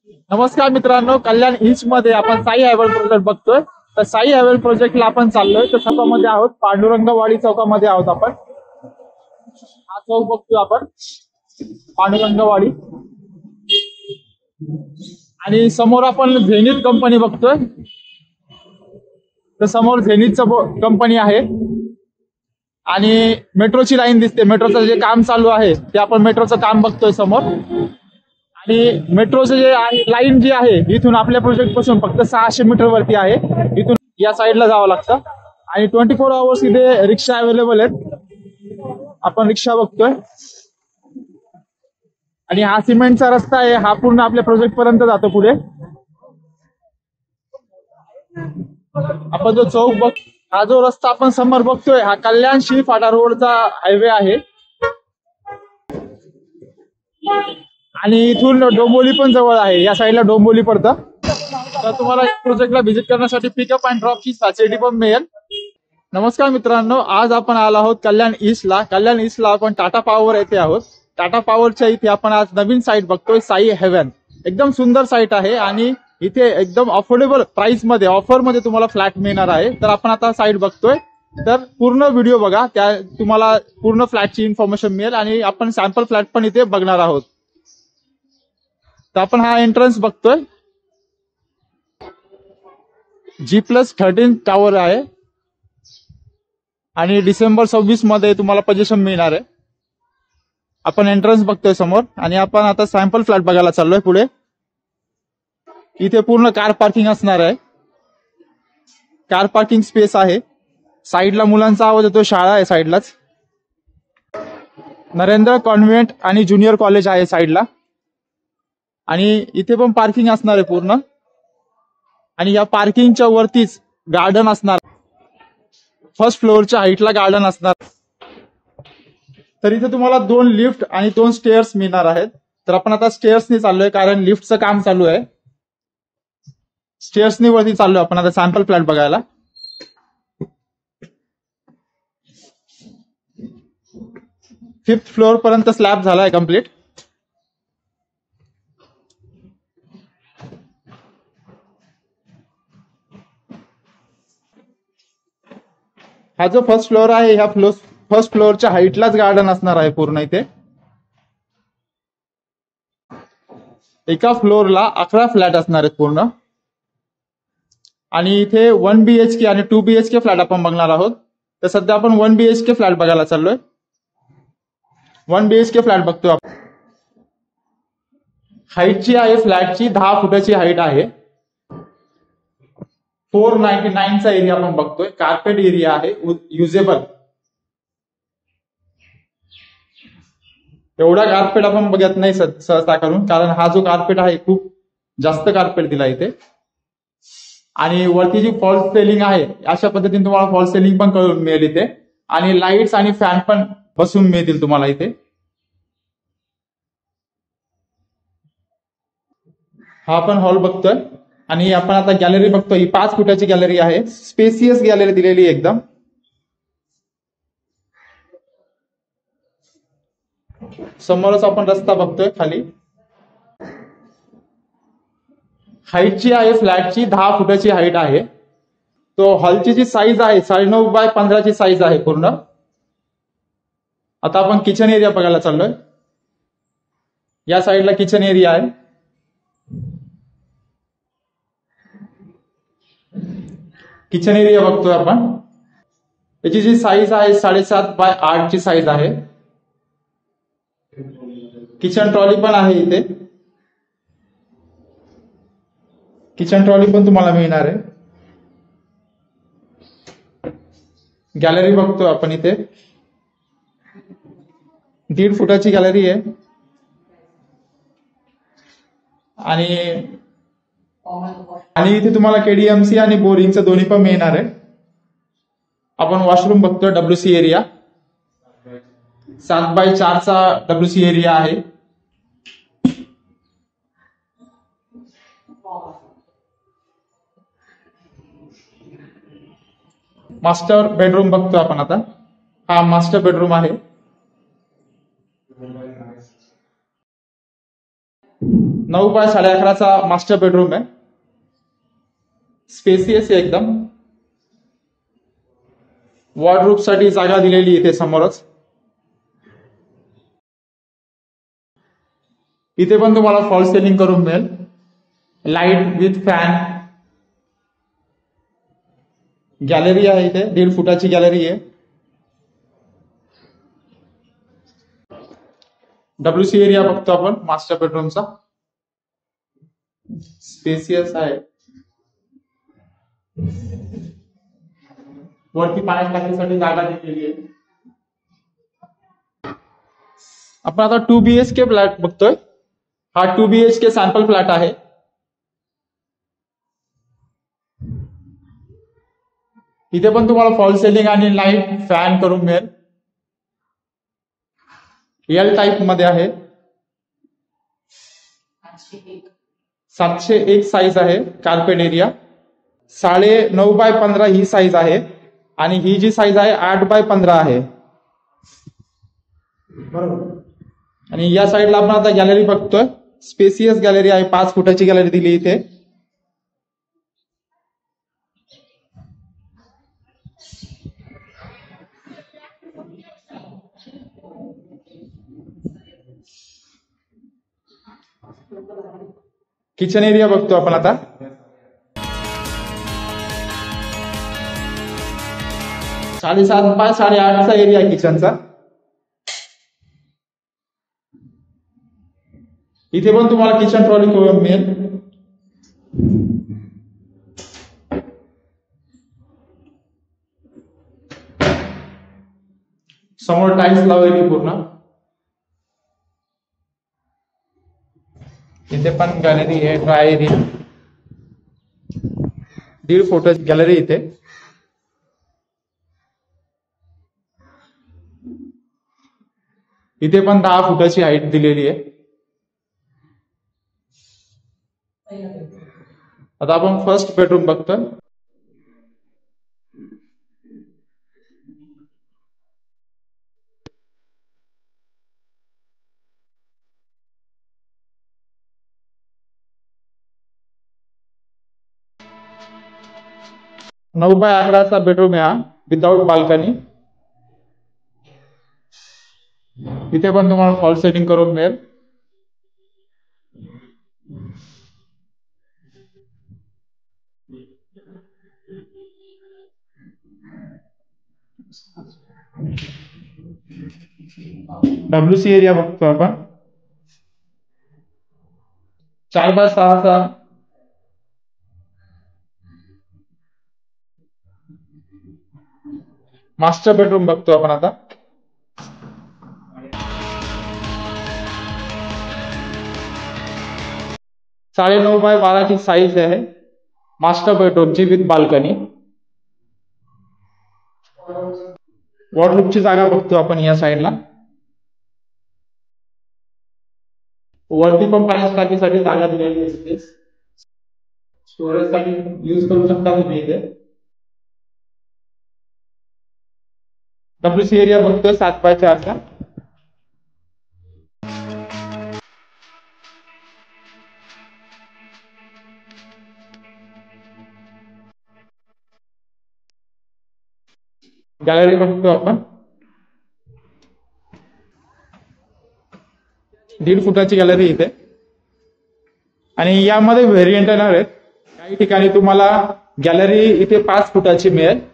नमस्कार मित्रांनो, कल्याण ईस्ट मध्ये आपण साई हायवेल प्रोजेक्ट बघतोय. तर साई हायवेल प्रोजेक्टला आपण चाललोय. तर चौकामध्ये आहोत, पांडुरंगवाडी चौकामध्ये आहोत आपण. हा चौक बघतोय आपण, पांडुरंगवाडी. आणि समोर आपण झेनिथ कंपनी बघतोय. तर समोर झेनिथचं कंपनी आहे आणि मेट्रोची लाईन दिसते. मेट्रोचं जे काम चालू आहे ते आपण मेट्रोचं काम बघतोय समोर. आणि मेट्रोचं जे आहे लाईन जी आहे इथून आपल्या प्रोजेक्ट पासून फक्त 600 मीटर वरती आहे. इथून या साईडला जावं लागतं आणि 24 आवर्स इथे रिक्षा अवेलेबल आहेत. आपण रिक्षा बघतोय आणि हा सिमेंटचा रस्ता आहे, हा पूर्ण आपल्या प्रोजेक्ट पर्यंत जातो पुढे. आपण जो चौक बघ, हा जो रस्ता आपण समोर बघतोय हा कल्याण शिळफाटा रोडचा हायवे आहे. आणि इथून डोंबिवली पण जवळ आहे, या साईडला डोंबिवली पडतं. तर तुम्हाला या प्रोजेक्टला व्हिजिट करण्यासाठी पिकअप अँड ड्रॉपची फॅसिलिटी पण मिळेल. नमस्कार मित्रांनो, आज आपण आलो आहोत कल्याण ईस्टला. कल्याण ईस्टला आपण टाटा पॉवर येथे आहोत. टाटा पॉवरच्या इथे आपण आज नवीन साईट बघतोय, साई हेवन. एकदम सुंदर साईट आहे आणि इथे एकदम अफोर्डेबल प्राइस मध्ये ऑफर मध्ये तुम्हाला फ्लॅट मिळणार आहे. तर आपण आता साईट बघतोय, तर पूर्ण व्हिडिओ बघा, त्या तुम्हाला पूर्ण फ्लॅटची इन्फॉर्मेशन मिळेल आणि आपण सॅम्पल फ्लॅट पण इथे बघणार आहोत. तर आपण हा एंट्रन्स बघतोय, G+13 टॉवर आहे आणि डिसेंबर 26 मध्ये तुम्हाला पोझिशन मिळणार आहे. आपण एंट्रन्स बघतोय समोर आणि आपण आता सॅम्पल फ्लॅट बघायला चाललोय पुढे. इथे पूर्ण कार पार्किंग असणार आहे, कार पार्किंग स्पेस आहे. साईडला मुलांचा आवाज येतो, शाळा आहे साईडलाच. नरेंद्र कॉन्व्हेंट आणि ज्युनियर कॉलेज आहे साईडला आणि इथे पण पार्किंग असणार आहे पूर्ण. आणि या पार्किंगच्या वरतीच गार्डन असणार, फर्स्ट फ्लोअरच्या हाईटला गार्डन असणार. तर इथे तुम्हाला 2 लिफ्ट आणि 2 स्टेअर्स मिळणार आहेत. तर आपण आता स्टेअर्सनी चाललोय कारण लिफ्टचं काम चालू आहे. स्टेअर्सनी वरती चाललोय आपण आता सॅम्पल फ्लॅट बघायला. फिफ्थ फ्लोअर पर्यंत स्लॅब झालाय कम्प्लीट. हा जो फर्स्ट फ्लोअर आहे, ह्या फर्स्ट फ्लोअरच्या हाईटलाच गार्डन असणार आहे पूर्ण. इथे एका फ्लोअरला 11 फ्लॅट असणार आहेत पूर्ण. आणि इथे 1 BHK आणि 2 BHK फ्लॅट आपण बघणार आहोत. तर सध्या आपण 1 BHK फ्लॅट बघायला चाललोय. 1 BHK फ्लॅट बघतोय आपण. हाईटची आहे फ्लॅटची 10 फुटाची हाईट आहे. 499चा एरिया आपण बघतोय, कार्पेट एरिया आहे युजेबल. एवढा कार्पेट आपण बघत नाही सहसा करून, कारण हा जो कार्पेट आहे खूप जास्त कार्पेट दिला इथे. आणि वरती जी फॉल्स सेलिंग आहे, अशा पद्धतीने तुम्हाला फॉल्स सेलिंग पण करून मिळेल इथे. आणि लाईट्स आणि फॅन पण बसून मिळतील तुम्हाला इथे. हा आपण हॉल बघतोय आणि आपण आता गॅलरी बघतोय. ही 5 फुटाची गॅलरी आहे, स्पेसियस गॅलरी दिलेली एकदम. समोरच आपण रस्ता बघतोय खाली. हाईटची आहे फ्लॅटची 10 फुटाची हाईट आहे. तो हॉलची जी साईज आहे 9.5x15 साईज आहे पूर्ण. आता आपण किचन एरिया बघायला चाललोय. या साईडला किचन एरिया आहे. किचन एरिया बघतोय आपण. याची जी साईज आहे 7.5x8 साईज आहे. किचन ट्रॉली पण आहे इथे. किचन ट्रॉली पण तुम्हाला मिळणार आहे. गॅलरी बघतोय आपण इथे, 1.5 फुटाची गॅलरी आहे. आणि इथे तुम्हाला KDMC आणि बोरिंगचं दोन्ही पण मिळणार आहे. आपण वॉशरूम बघतोय, WC एरिया 7x4चा WC एरिया आहे. मास्टर बेडरूम बघतोय आपण आता. हा मास्टर बेडरूम आहे. 9 बाय 11.5चा मास्टर बेडरूम आहे. स्पेसियस आहे एकदम. वॉर्डरोब साठी जागा दिलेली इथे समोरच. इथे पण तुम्हाला फॉल सिलिंग करून मिळेल. Light with fan. गॅलरी आहे इथे, 1.5 फुटाची गॅलरी आहे. WC एरिया बघतो आपण मास्टर बेडरूमचा. स्पेसियस आहे. वरती पाण्याच्या टाकीसाठी जागा दिलेली आहे. आपण आता 2 BHK फ्लॅट बघतोय. हा 2 BHK सॅम्पल फ्लॅट आहे. इथे पण तुम्हाला फॉल सिलिंग आणि लाईट फॅन करून मिळेल. एल टाईप मध्ये आहे. 701 साईज आहे. कार्पेट एरिया 9.5 बाय 15 ही साईज आहे. आणि ही जी साईज आहे 8 बाय 15 आहे. बरोबर. आणि या साईडला आपण आता गॅलरी बघतोय. स्पेसियस गॅलरी आहे. 5 फुटाची गॅलरी दिली इथे. किचन एरिया बघतो आपण आता. 7.5 बाय 8.5चा एरिया आहे किचनचा. इथे पण तुम्हाला किचन ट्रॉली करून मिळेल. समोर टाइल्स लावलेली पूर्ण. इथे पण गॅलरी आहे. Dry area. 1.5 फुट गॅलरी इथे. इथे पण 10 फुटाची हाईट दिलेली आहे. आता आपण फर्स्ट बेडरूम बघतोय. नऊ बाय 11चा बेडरूम आहे हा, विदाउट बाल्कनी. इथे पण तुम्हाला फॉल सेटिंग करून मिळेल. WC एरिया बघतो आपण. 4 बाय 6चा मास्टर बेडरूम बघतो आपण आता. 9.5 बाय 12ची साईज आहे मास्टर बेडरूमची विथ बाल्कनी. वॉर्डरोबची जागा बघतो आपण या साईडला. वरती पण पाण्याच्या टाकीसाठी जागा दिलेली असते. स्टोरेज साठी यूज करू शकता तुम्ही इथे. WC एरिया बघतोय 7 बाय 4चा. गॅलरी बघतो आपण. 1.5 फुटाची गॅलरी इथे. आणि यामध्ये व्हेरियंट येणार आहेत. काही ठिकाणी तुम्हाला गॅलरी इथे 5 फुटाची मिळेल.